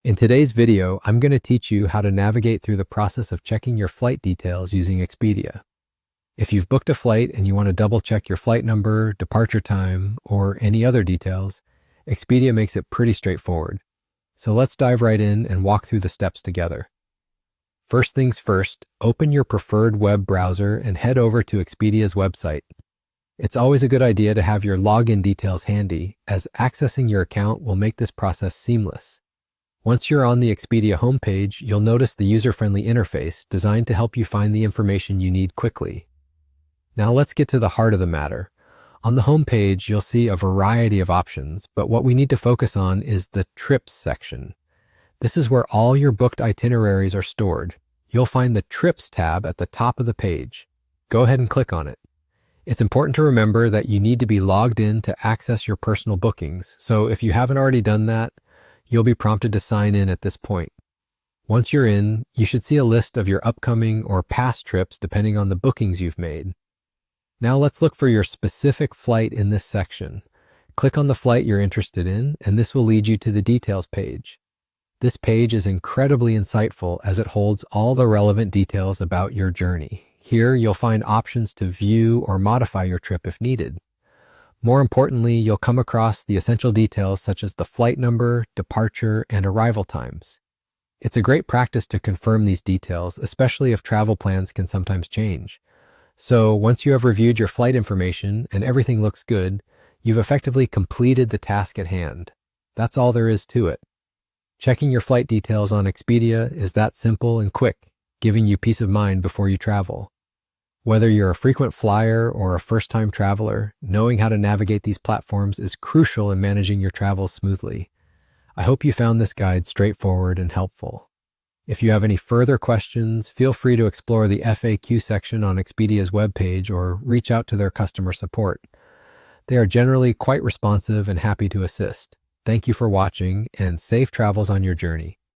In today's video, I'm going to teach you how to navigate through the process of checking your flight details using Expedia. If you've booked a flight and you want to double check your flight number, departure time, or any other details, Expedia makes it pretty straightforward. So let's dive right in and walk through the steps together. First things first, open your preferred web browser and head over to Expedia's website. It's always a good idea to have your login details handy, as accessing your account will make this process seamless. Once you're on the Expedia homepage, you'll notice the user-friendly interface designed to help you find the information you need quickly. Now let's get to the heart of the matter. On the homepage, you'll see a variety of options, but what we need to focus on is the Trips section. This is where all your booked itineraries are stored. You'll find the Trips tab at the top of the page. Go ahead and click on it. It's important to remember that you need to be logged in to access your personal bookings, so if you haven't already done that, you'll be prompted to sign in at this point. Once you're in, you should see a list of your upcoming or past trips depending on the bookings you've made. Now let's look for your specific flight in this section. Click on the flight you're interested in, and this will lead you to the details page. This page is incredibly insightful as it holds all the relevant details about your journey. Here, you'll find options to view or modify your trip if needed. More importantly, you'll come across the essential details such as the flight number, departure, and arrival times. It's a great practice to confirm these details, especially if travel plans can sometimes change. So once you have reviewed your flight information and everything looks good, you've effectively completed the task at hand. That's all there is to it. Checking your flight details on Expedia is that simple and quick, giving you peace of mind before you travel. Whether you're a frequent flyer or a first-time traveler, knowing how to navigate these platforms is crucial in managing your travels smoothly. I hope you found this guide straightforward and helpful. If you have any further questions, feel free to explore the FAQ section on Expedia's webpage or reach out to their customer support. They are generally quite responsive and happy to assist. Thank you for watching, and safe travels on your journey.